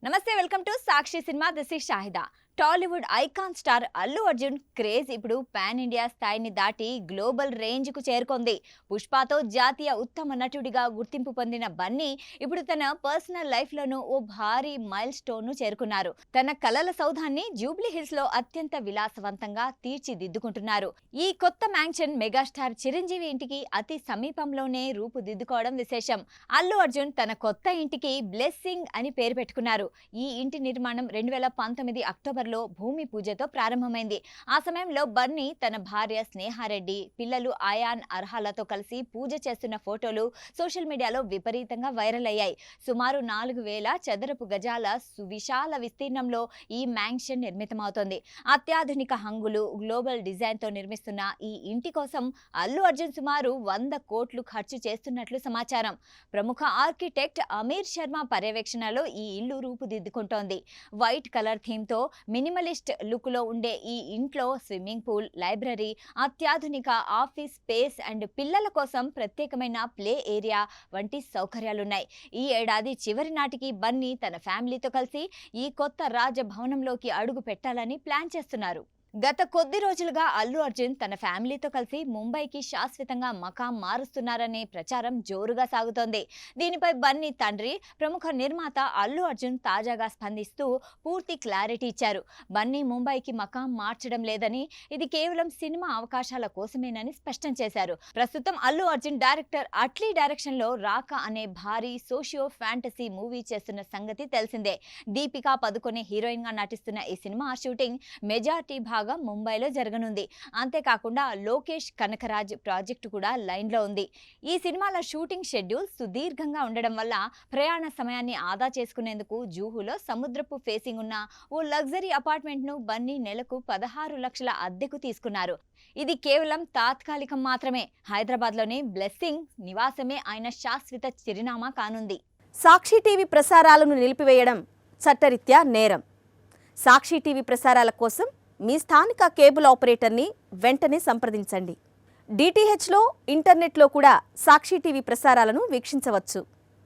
నమస్తే, welcome to Sakshi cinema. This is Shahida. Tollywood icon star Allu Arjun craze ఇప్పుడు pan India స్థాయిని దాటి గ్లోబల్ రేంజ్ కు చేరుకుంది. పుష్పతో జాతీయ ఉత్తమ నటుడిగా గుర్తింపు పొందిన బన్నీ ఇప్పుడు తన పర్సనల్ లైఫ్ లోనూ ఓ భారీ మైల్ స్టోన్ ను చేరుకున్నారు. తన కలల సౌధాన్ని జూబ్లీ హిల్స్ లో అత్యంత విలాసవంతంగా తీర్చిదిద్దుకుంటున్నారు. ఈ కొత్త మ్యాన్షన్ మెగాస్టార్ చిరంజీవి ఇంటికి అతి సమీపంలోనే రూపుదిద్దుకోవడం విశేషం. అల్లు అర్జున్ తన కొత్త ఇంటికి బ్లెస్సింగ్ అని పేరు పెట్టుకున్నారు. ఈ ఇంటి నిర్మాణం 2019 అక్టోబర్లో భూమి పూజతో ప్రారంభమైంది. ఆ సమయంలో బన్నీ తన భార్య స్నేహారెడ్డి, పిల్లలు అయాన్, అర్హాలతో కలిసి పూజ చేస్తున్న ఫోటోలు సోషల్ మీడియాలో విపరీతంగా వైరల్ అయ్యాయి. సుమారు 4000 చదరపు గజాల సువిశాల విస్తీర్ణంలో ఈ మ్యాన్షన్ నిర్మితమవుతోంది. అత్యాధునిక హంగులు, గ్లోబల్ డిజైన్తో నిర్మిస్తున్న ఈ ఇంటి కోసం అల్లు అర్జున్ సుమారు 100 కోట్లు ఖర్చు చేస్తున్నట్లు సమాచారం. ప్రముఖ ఆర్కిటెక్ట్ అమీర్ శర్మ పర్యవేక్షణలో ఈ ఇల్లు రూపుదిద్దుకుంటోంది. వైట్ కలర్ థీమ్తో మినిమలిస్ట్ లుక్ లో ఉండే ఈ ఇంట్లో స్విమ్మింగ్ పూల్, లైబ్రరీ, అత్యాధునిక ఆఫీస్ స్పేస్ అండ్ పిల్లల కోసం ప్రత్యేకమైన ప్లే ఏరియా వంటి సౌకర్యాలున్నాయి. ఈ ఏడాది చివరి నాటికి బన్నీ తన ఫ్యామిలీతో కలిసి ఈ కొత్త రాజభవనంలోకి అడుగు పెట్టాలని ప్లాన్ చేస్తున్నారు. గత కొద్ది రోజులుగా అల్లు అర్జున్ తన ఫ్యామిలీతో కలిసి ముంబైకి శాశ్వతంగా మకాం మారుస్తున్నారనే ప్రచారం జోరుగా సాగుతోంది. దీనిపై బన్నీ తండ్రి, ప్రముఖ నిర్మాత అల్లు అర్జున్ తాజాగా స్పందిస్తూ పూర్తి క్లారిటీ ఇచ్చారు. బన్నీ ముంబైకి మకాం మార్చడం లేదని, ఇది కేవలం సినిమా అవకాశాల కోసమేనని స్పష్టం చేశారు. ప్రస్తుతం అల్లు అర్జున్ డైరెక్టర్ అట్లీ డైరెక్షన్ లో రాక అనే భారీ సోషియో ఫ్యాంటసీ మూవీ చేస్తున్న సంగతి తెలిసిందే. దీపికా పదుకొనే హీరోయిన్ గా నటిస్తున్న ఈ సినిమా షూటింగ్ మెజారిటీ ముంబైలో జరగనుంది. అంతేకాకుండా లోకేష్ కనకరాజ్ ప్రాజెక్టు కూడా లైన్ లో ఉంది. ఈ సినిమాల షూటింగ్ షెడ్యూల్ సుదీర్ఘంగా ఉండడం వల్ల ప్రయాణ సమయాన్ని ఆదా చేసుకునేందుకు జూహులో సముద్రపు ఫేసింగ్ ఉన్న ఓ లగ్జరీ అపార్ట్మెంట్ ను బన్నీ నెలకు 16 లక్షల అద్దెకు తీసుకున్నారు. ఇది కేవలం తాత్కాలికం మాత్రమే. హైదరాబాద్ లోని బ్లెస్సింగ్ నివాసమే ఆయన శాశ్వత చిరునామా కానుంది. సాక్షి టీవీ ప్రసారాలను నిలిపివేయడం చట్టరీత్యా నేరం. సాక్షి టీవీ ప్రసారాల కోసం మీ స్థానిక కేబుల్ ఆపరేటర్ని వెంటనే సంప్రదించండి. డిటిహెచ్లో, ఇంటర్నెట్లో కూడా సాక్షి టీవీ ప్రసారాలను వీక్షించవచ్చు.